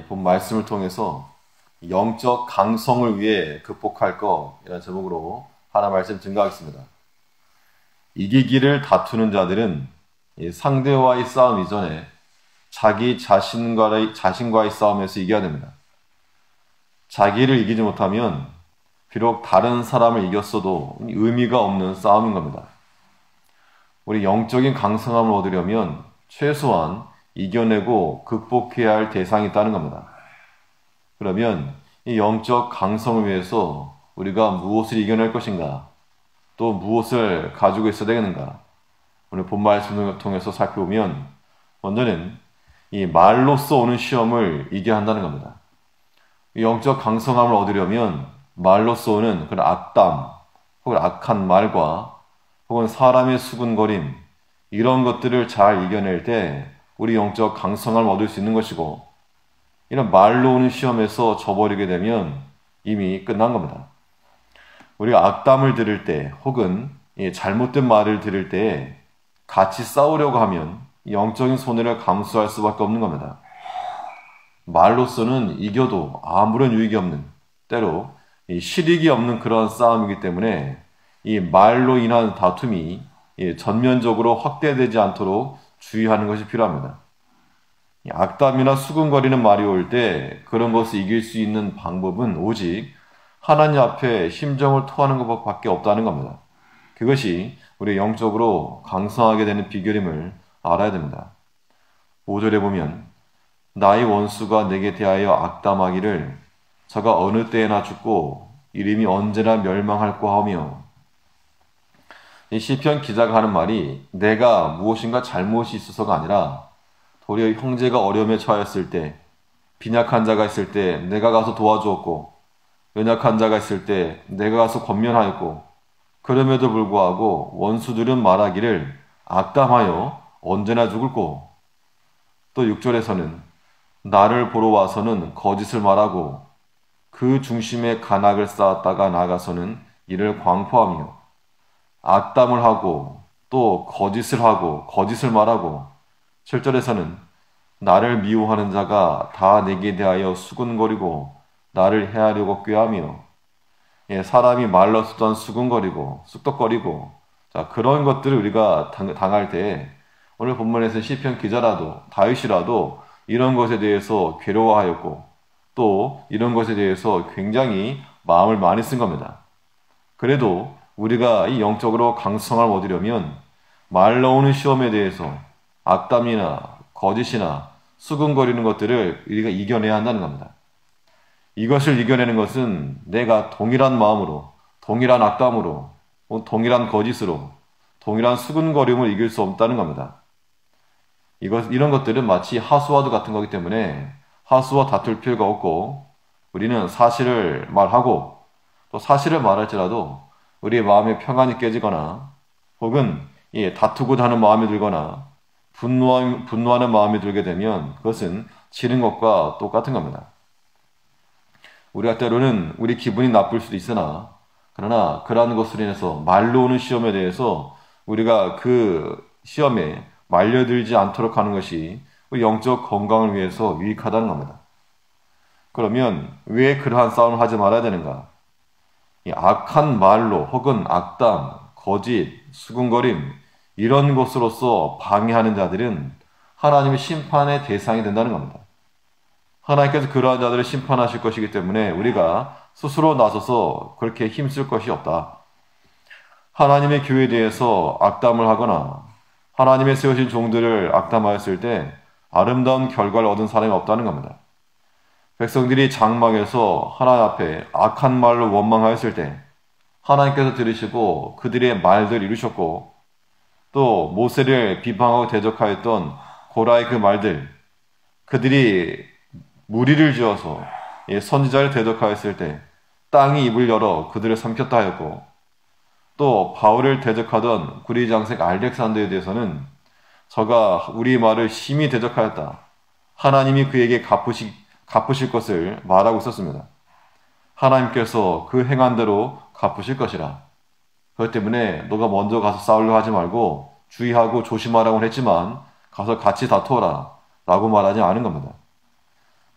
본 말씀을 통해서 영적 강성을 위해 극복할 것 이라는 제목으로 하나 말씀 증거하겠습니다. 이기기를 다투는 자들은 상대와의 싸움 이전에 자기 자신과의 싸움에서 이겨야 됩니다. 자기를 이기지 못하면 비록 다른 사람을 이겼어도 의미가 없는 싸움인 겁니다. 우리 영적인 강성함을 얻으려면 최소한 이겨내고 극복해야 할 대상이 있다는 겁니다. 그러면 이 영적 강성을 위해서 우리가 무엇을 이겨낼 것인가? 또 무엇을 가지고 있어야 되겠는가? 오늘 본 말씀을 통해서 살펴보면 먼저는 이 말로써 오는 시험을 이겨야 한다는 겁니다. 이 영적 강성함을 얻으려면 말로써 오는 그런 악담, 혹은 악한 말과 혹은 사람의 수군거림 이런 것들을 잘 이겨낼 때 우리 영적 강성함을 얻을 수 있는 것이고, 이런 말로 오는 시험에서 져버리게 되면 이미 끝난 겁니다. 우리가 악담을 들을 때 혹은 잘못된 말을 들을 때 같이 싸우려고 하면 영적인 손해를 감수할 수밖에 없는 겁니다. 말로서는 이겨도 아무런 유익이 없는, 때로 실익이 없는 그런 싸움이기 때문에 이 말로 인한 다툼이 전면적으로 확대되지 않도록 주의하는 것이 필요합니다. 악담이나 수군거리는 말이 올 때 그런 것을 이길 수 있는 방법은 오직 하나님 앞에 심정을 토하는 것밖에 없다는 겁니다. 그것이 우리 영적으로 강성하게 되는 비결임을 알아야 됩니다. 5절에 보면 나의 원수가 내게 대하여 악담하기를 저가 어느 때에나 죽고 이름이 언제나 멸망할까 하며, 이 시편 기자가 하는 말이 내가 무엇인가 잘못이 있어서가 아니라 도리어 형제가 어려움에 처하였을 때, 빈약한 자가 있을 때 내가 가서 도와주었고, 연약한 자가 있을 때 내가 가서 권면하였고, 그럼에도 불구하고 원수들은 말하기를 악담하여 언제나 죽을꼬. 또 6절에서는 나를 보러 와서는 거짓을 말하고 그 중심에 간악을 쌓았다가 나가서는 이를 광포하며, 악담을 하고 또 거짓을 하고 거짓을 말하고, 7절에서는 나를 미워하는 자가 다 내게 대하여 수군거리고 나를 해하려고 꾀하며, 사람이 말로 쓰던 수군거리고 쑥덕거리고, 자, 그런 것들을 우리가 당할 때 오늘 본문에서 시편 기자라도 다윗이라도 이런 것에 대해서 괴로워하였고 또 이런 것에 대해서 굉장히 마음을 많이 쓴 겁니다. 그래도 우리가 이 영적으로 강성함을 얻으려면 말로 오는 시험에 대해서 악담이나 거짓이나 수군거리는 것들을 우리가 이겨내야 한다는 겁니다. 이것을 이겨내는 것은 내가 동일한 마음으로, 동일한 악담으로, 동일한 거짓으로, 동일한 수군거림을 이길 수 없다는 겁니다. 이런 것들은 마치 하수와도 같은 거기 때문에 하수와 다툴 필요가 없고, 우리는 사실을 말하고 또 사실을 말할지라도 우리의 마음의 평안이 깨지거나 혹은 다투고자 하는 마음이 들거나 분노하는 마음이 들게 되면 그것은 지는 것과 똑같은 겁니다. 우리가 때로는 우리 기분이 나쁠 수도 있으나, 그러나 그러한 것으로 인해서 말로 오는 시험에 대해서 우리가 그 시험에 말려들지 않도록 하는 것이 우리 영적 건강을 위해서 유익하다는 겁니다. 그러면 왜 그러한 싸움을 하지 말아야 되는가? 이 악한 말로 혹은 악담, 거짓, 수군거림 이런 것으로서 방해하는 자들은 하나님의 심판의 대상이 된다는 겁니다. 하나님께서 그러한 자들을 심판하실 것이기 때문에 우리가 스스로 나서서 그렇게 힘쓸 것이 없다. 하나님의 교회에 대해서 악담을 하거나 하나님의 세우신 종들을 악담하였을 때 아름다운 결과를 얻은 사람이 없다는 겁니다. 백성들이 장막에서 하나님 앞에 악한 말로 원망하였을 때 하나님께서 들으시고 그들의 말들 이루셨고, 또 모세를 비방하고 대적하였던 고라의 그 말들, 그들이 무리를 지어서 선지자를 대적하였을 때 땅이 입을 열어 그들을 삼켰다 하였고, 또 바울을 대적하던 구리 장색 알렉산더에 대해서는 저가 우리 말을 심히 대적하였다, 하나님이 그에게 갚으실 것을 말하고 있었습니다. 하나님께서 그 행한 대로 갚으실 것이라. 그렇기 때문에 너가 먼저 가서 싸우려 하지 말고 주의하고 조심하라고 했지만 가서 같이 다투어라 라고 말하지 않은 겁니다.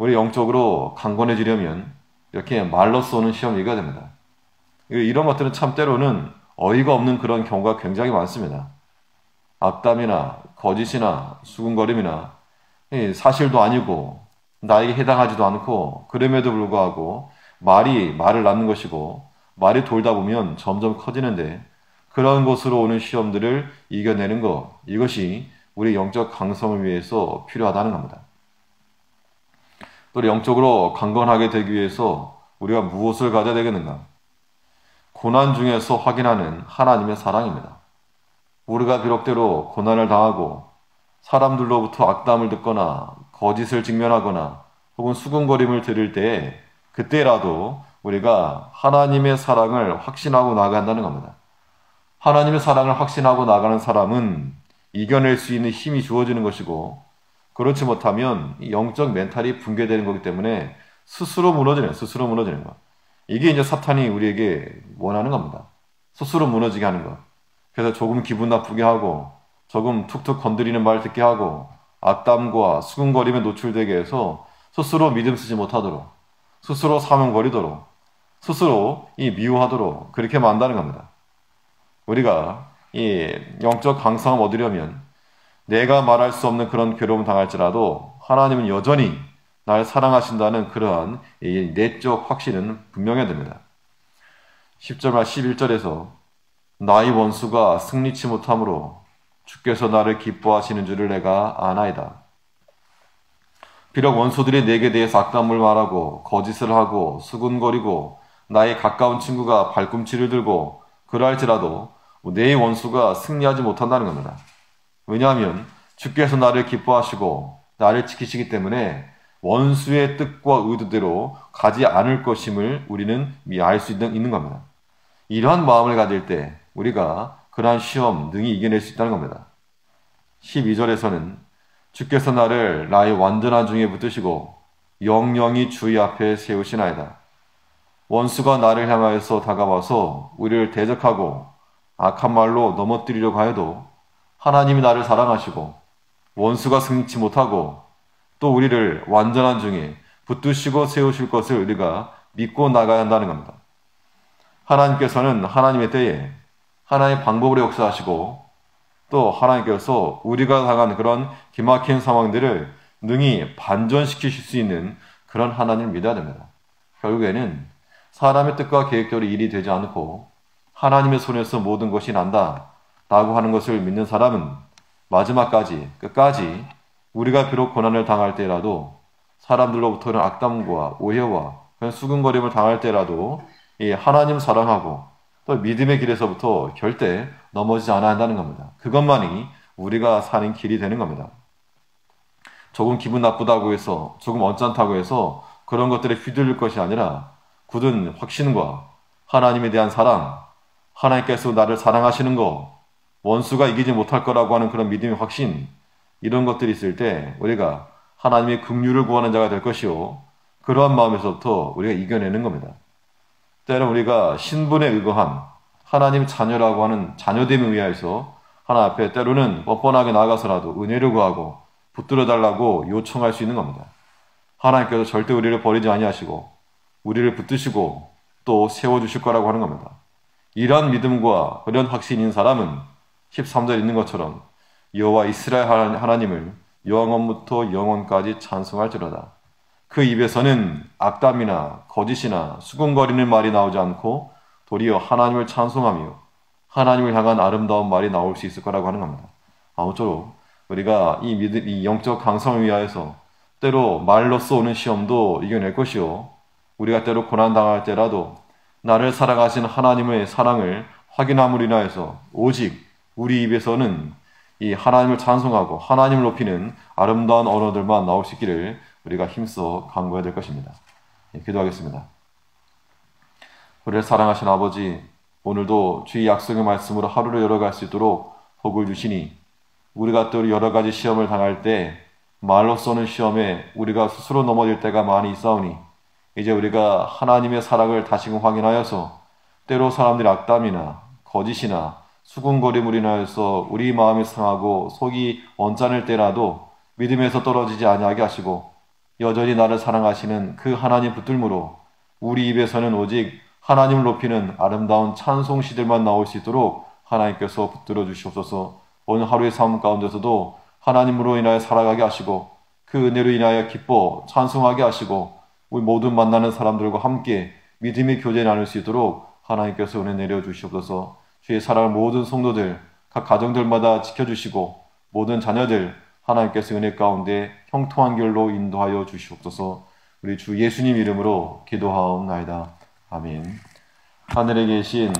우리 영적으로 강건해지려면 이렇게 말로 쏘는 시험이 이겨야 됩니다. 이런 것들은 참 때로는 어이가 없는 그런 경우가 굉장히 많습니다. 악담이나 거짓이나 수군거림이나 사실도 아니고 나에게 해당하지도 않고 그럼에도 불구하고 말을 낳는 것이고 말이 돌다 보면 점점 커지는데 그런 것으로 오는 시험들을 이겨내는 것, 이것이 우리 영적 강성을 위해서 필요하다는 겁니다. 또 영적으로 강건하게 되기 위해서 우리가 무엇을 가져야 되겠는가? 고난 중에서 확인하는 하나님의 사랑입니다. 우리가 비록대로 고난을 당하고 사람들로부터 악담을 듣거나 거짓을 직면하거나 혹은 수군거림을 들을 때에 그때라도 우리가 하나님의 사랑을 확신하고 나아간다는 겁니다. 하나님의 사랑을 확신하고 나가는 사람은 이겨낼 수 있는 힘이 주어지는 것이고 그렇지 못하면 영적 멘탈이 붕괴되는 거기 때문에 스스로 무너지는 것. 이게 이제 사탄이 우리에게 원하는 겁니다. 스스로 무너지게 하는 것. 그래서 조금 기분 나쁘게 하고 조금 툭툭 건드리는 말 듣게 하고 악담과 수군거림에 노출되게 해서 스스로 믿음 쓰지 못하도록 스스로 사명거리도록 스스로 미워하도록 그렇게 만다는 겁니다. 우리가 이 영적 강성을 얻으려면 내가 말할 수 없는 그런 괴로움 당할지라도 하나님은 여전히 날 사랑하신다는 그러한 내적 확신은 분명해야 됩니다. 10절과 11절에서 나의 원수가 승리치 못함으로 주께서 나를 기뻐하시는 줄을 내가 아나이다. 비록 원수들이 내게 대해서 악담을 말하고 거짓을 하고 수군거리고 나의 가까운 친구가 발꿈치를 들고 그러할지라도 내 원수가 승리하지 못한다는 겁니다. 왜냐하면 주께서 나를 기뻐하시고 나를 지키시기 때문에 원수의 뜻과 의도대로 가지 않을 것임을 우리는 알 수 있는 겁니다. 이러한 마음을 가질 때 우리가 그러한 시험 능히 이겨낼 수 있다는 겁니다. 12절에서는 주께서 나의 완전한 중에 붙드시고 영영이 주의 앞에 세우시나이다. 원수가 나를 향하여서 다가와서 우리를 대적하고 악한 말로 넘어뜨리려고 하여도 하나님이 나를 사랑하시고 원수가 승리치 못하고 또 우리를 완전한 중에 붙드시고 세우실 것을 우리가 믿고 나가야 한다는 겁니다. 하나님께서는 하나님의 때에 하나님의 방법으로 역사하시고 또 하나님께서 우리가 당한 그런 기막힌 상황들을 능히 반전시키실 수 있는 그런 하나님을 믿어야 됩니다. 결국에는 사람의 뜻과 계획대로 일이 되지 않고 하나님의 손에서 모든 것이 난다 라고 하는 것을 믿는 사람은 마지막까지 끝까지 우리가 비록 고난을 당할 때라도 사람들로부터는 악담과 오해와 수근거림을 당할 때라도 이 하나님 사랑하고 또 믿음의 길에서부터 절대 넘어지지 않아야 한다는 겁니다. 그것만이 우리가 사는 길이 되는 겁니다. 조금 기분 나쁘다고 해서 조금 언짢다고 해서 그런 것들에 휘둘릴 것이 아니라 굳은 확신과 하나님에 대한 사랑, 하나님께서 나를 사랑하시는 것, 원수가 이기지 못할 거라고 하는 그런 믿음의 확신, 이런 것들이 있을 때 우리가 하나님의 긍휼을 구하는 자가 될 것이요 그러한 마음에서부터 우리가 이겨내는 겁니다. 때로 우리가 신분에 의거한 하나님 자녀라고 하는 자녀됨에 의하여서 하나님 앞에 때로는 뻔뻔하게 나가서라도 은혜를 구하고 붙들어 달라고 요청할 수 있는 겁니다. 하나님께서 절대 우리를 버리지 아니하시고 우리를 붙드시고 또 세워주실 거라고 하는 겁니다. 이러한 믿음과 이런 확신이 있는 사람은 13절 있는 것처럼 여호와 이스라엘 하나님을 영원부터 영원까지 찬송할지로다. 그 입에서는 악담이나 거짓이나 수군거리는 말이 나오지 않고 도리어 하나님을 찬송하며 하나님을 향한 아름다운 말이 나올 수 있을 거라고 하는 겁니다. 아무쪼록 우리가 이 영적 강성을 위하여서 때로 말로써 오는 시험도 이겨낼 것이요 우리가 때로 고난당할 때라도 나를 사랑하신 하나님의 사랑을 확인함으로 인하여서 오직 우리 입에서는 이 하나님을 찬송하고 하나님을 높이는 아름다운 언어들만 나올 수 있기를 우리가 힘써 간구해야 될 것입니다. 기도하겠습니다. 우리를 사랑하신 아버지, 오늘도 주의 약속의 말씀으로 하루를 열어갈 수 있도록 복을 주시니 우리가 또 여러 가지 시험을 당할 때 말로 쏘는 시험에 우리가 스스로 넘어질 때가 많이 있사오니 이제 우리가 하나님의 사랑을 다시금 확인하여서 때로 사람들의 악담이나 거짓이나 수군거림으로 인하여서 우리 마음이 상하고 속이 언짢을 때라도 믿음에서 떨어지지 아니하게 하시고 여전히 나를 사랑하시는 그 하나님 붙들므로 우리 입에서는 오직 하나님을 높이는 아름다운 찬송 시들만 나올 수 있도록 하나님께서 붙들어 주시옵소서. 오늘 하루의 삶 가운데서도 하나님으로 인하여 살아가게 하시고 그 은혜로 인하여 기뻐 찬송하게 하시고 우리 모든 만나는 사람들과 함께 믿음의 교제 나눌 수 있도록 하나님께서 은혜 내려 주시옵소서. 주의 사랑하는 모든 성도들 각 가정들마다 지켜주시고 모든 자녀들 하나님께서 은혜 가운데 형통한 길로 인도하여 주시옵소서. 우리 주 예수님 이름으로 기도하옵나이다. 아멘. 하늘에 계신